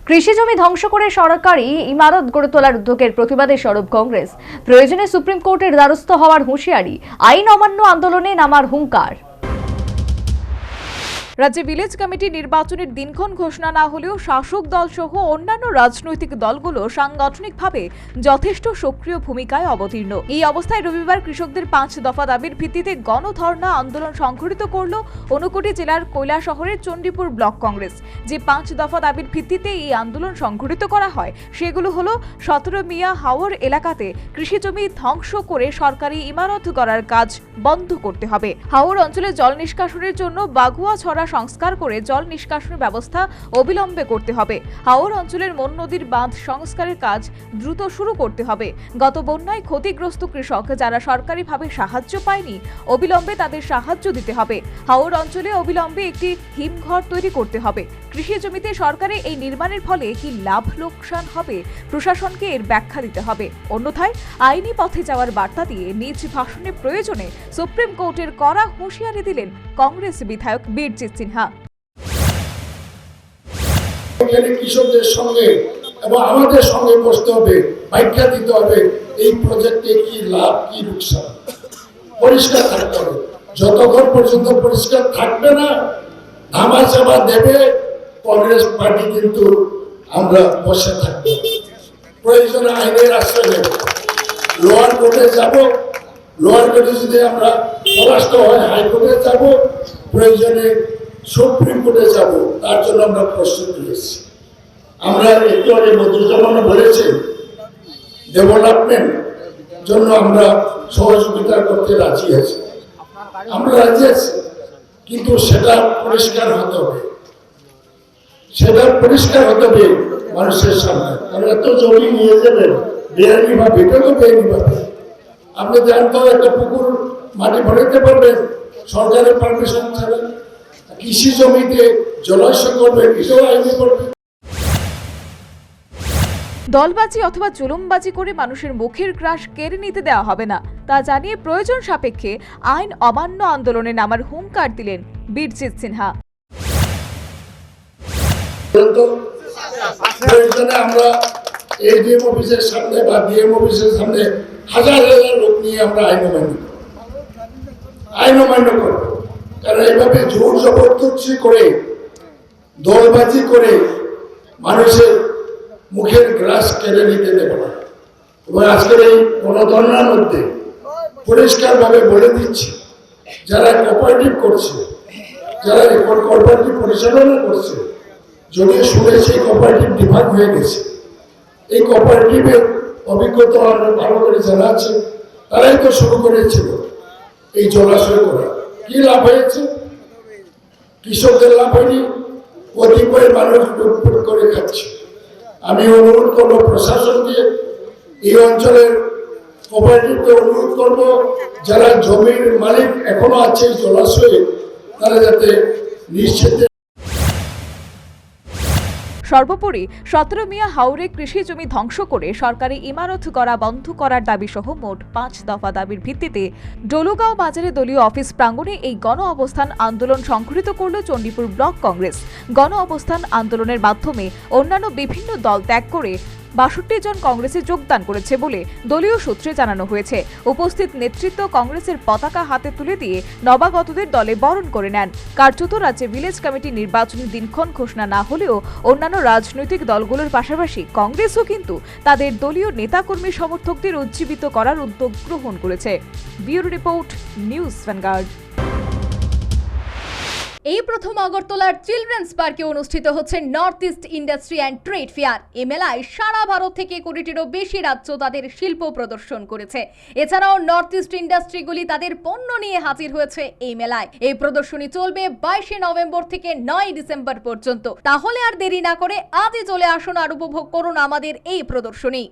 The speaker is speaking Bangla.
কৃষি জমি ধ্বংস করে সরকারি ইমারত গড়ে তোলার উদ্যোগের প্রতিবাদে সরব কংগ্রেস। প্রয়োজনে সুপ্রিম কোর্টের দ্বারস্থ হওয়ার হুঁশিয়ারি, আইন অমান্য আন্দোলনে নামার হুঙ্কার। রাজ্যে ভিলেজ কমিটি নির্বাচনের দিনক্ষণ ঘোষণা না হলেও শাসক দল সহ অন্যান্য রাজনৈতিক দলগুলো সাংগঠনিকভাবে যথেষ্ট সক্রিয় ভূমিকায় অবতীর্ণ। এই অবস্থায় রবিবার কৃষকদের 5 দফা দাবির ভিত্তিতে গণধর্ণা আন্দোলন সংঘটিত করল ঊনকোটি জেলার কৈলাসহরের চণ্ডীপুর ব্লক কংগ্রেস। যে 5 দফা দাবির ভিত্তিতে এই আন্দোলন সংঘটিত করা হয় সেগুলো হলো 17 মিয়া হাওর এলাকাতে কৃষি জমি ধ্বংস করে সরকারি ইমারত গড়ার কাজ বন্ধ করতে হবে। হাওর অঞ্চলে জল নিষ্কাশনের জন্য বাগুয়া ছড়া সংস্কার করে জল নিষ্কাশনের ব্যবস্থা অবিলম্বে করতে হবে। হাওর অঞ্চলের মন নদীর বাঁধ সংস্কারের কাজ দ্রুত শুরু করতে হবে। গত বন্যায় ক্ষতিগ্রস্ত কৃষক যারা সরকারিভাবে সাহায্য পায়নি, অবিলম্বে তাদের সাহায্য দিতে হবে। হাওর অঞ্চলে অবিলম্বে একটি হিমঘর তৈরি করতে হবে। কৃষি জমিতে সরকারের এই নির্মাণের ফলে কি লাভ লোকসান হবে, প্রশাসনকে এর ব্যাখ্যা দিতে হবে। অন্যথায় আইনি পথে যাওয়ার বার্তা দিয়ে নিজ ভাষণে প্রয়োজনে সুপ্রিম কোর্টের কড়া হুঁশিয়ারি দিলেন কংগ্রেস বিধায়ক বীরজিৎ সিনহা। কৃষকদের সঙ্গে এবং আমাদের সঙ্গে বসতে হবে, ব্যাখ্যা দিতে হবে এই প্রজেক্টে কি লাভ কি লোকসান পরিষ্কার থাকতে হবে। যতক্ষণ পর্যন্ত পরিষ্কার থাকবে না, ধামাচাপা দেবে কংগ্রেস পার্টি, কিন্তু আমরা বসে থাকবো। প্রয়োজনে আইনের আশ্রয় নেব, লোয়ার কোর্টে যাব, লোয়ার কোর্টে যদি আমরা পরাস্ত হয় হাইকোর্টে যাব, প্রয়োজনে সুপ্রিম কোর্টে যাব। তার জন্য আমরা প্রস্তুত রয়েছি। আমরা একটু আগে মধুজমানো বলেছি, ডেভেলপমেন্ট জন্য আমরা সহযোগিতা করতে রাজি আছি, আমরা রাজি আছি, কিন্তু সেটা পরিষ্কার হতে হবে, সেটা পরিষ্কার হতে হবে মানুষের সামনে। কারণ এত জমি নিয়ে যাবেন বেআইনি ভাবে, এটা তো বেআইনি ভাবে। আপনি জানতো একটা পুকুর মাটি ভরাতে পারবেন সরকারের পারমিশন ছাড়া, কৃষি জমিতে জলাশয় করবেন, এটাও আইনি করবেন। দলবাজি অথবা জুলুমবাজি করে মানুষের মুখের গ্রাস কেড়ে নিতে দেওয়া হবে না, তা জানিয়ে প্রয়োজন সাপেক্ষে আইন অমান্য আন্দোলনে নামার হুঙ্কার দিলেন বীরজিৎ সিনহা। প্রয়োজনে আমরা এডিএম অফিসের সামনে বা ডিএম অফিসের সামনে হাজার হাজার লোক নিয়ে আমরা আইন অমান্য করব। কারণ এইভাবে জোর জবরদস্তি করে দলবাজি করে মানুষের মুখের গ্রাস কেড়ে নিতে দেব না। এবং আজকের এই গণধর্ণার মধ্যে পরিষ্কারভাবে বলে দিচ্ছি, যারা কোঅপারেটিভ করছে, যারা কোঅপারেটিভ পরিচালনা করছে, যদিও শুনেছি কোঅপারেটিভ ডিভাইড হয়ে গেছে, এই কোঅপারেটিভের অভিজ্ঞতা আমরা ভালো করে জানা আছে, তারাই তো শুরু করেছিল এই জলাশয় করা। কি লাভ হয়েছে? কৃষকদের লাভ হয়নি, কতিপয় মানুষ লুটপুট করে খাচ্ছে। আমি অনুরোধ করবো প্রশাসনকে, এই অঞ্চলের কোঅপারেটিভকে অনুরোধ করব, যারা জমির মালিক এখনো আছে জলাশয়ে, তারা যাতে নিশ্চিত। সর্বোপরি 17 মিয়া হাওরে কৃষি জমি ধ্বংস করে সরকারি ইমারত করা বন্ধ করার দাবি সহ মোট 5 দফা দাবির ভিত্তিতে ডলুগাঁও বাজারে দলীয় অফিস প্রাঙ্গণে এই গণ অবস্থান আন্দোলন সংঘটিত করল চণ্ডীপুর ব্লক কংগ্রেস। গণ অবস্থান আন্দোলনের মাধ্যমে অন্যান্য বিভিন্ন দল ত্যাগ করে 62 জন কংগ্রেসে যোগদান করেছে বলে দলীয় সূত্রে জানানো হয়েছে। উপস্থিত নেতৃত্ব কংগ্রেসের পতাকা হাতে তুলে দিয়ে নবাগতদের দলে বরণ করে নেন। কার্যত রাজ্যে ভিলেজ কমিটি নির্বাচনের দিনক্ষণ ঘোষণা না হলেও অন্যান্য রাজনৈতিক দলগুলোর পাশাপাশি কংগ্রেসও কিন্তু তাদের দলীয় নেতাকর্মী সমর্থকদের উজ্জীবিত করার উদ্যোগ গ্রহণ করেছে। Bureau report, news vanguard. এই প্রথম আগরতলার চিলড্রেন্স পার্কে অনুষ্ঠিত হচ্ছে north east industry and trade fair. এই মেলায় সারা ভারত থেকে 20 কোটিরও বেশি রাজ্য তাদের শিল্প প্রদর্শন করেছে। এছাড়াও নর্থ ইস্ট ইন্ডাস্ট্রিগুলি তাদের পণ্য নিয়ে হাজির হয়েছে এই মেলায়। এই প্রদর্শনী চলবে 22 নভেম্বর থেকে 9 ডিসেম্বর পর্যন্ত। তাহলে আর দেরি না করে আজই চলে আসুন আর উপভোগ করুন আমাদের এই প্রদর্শনী।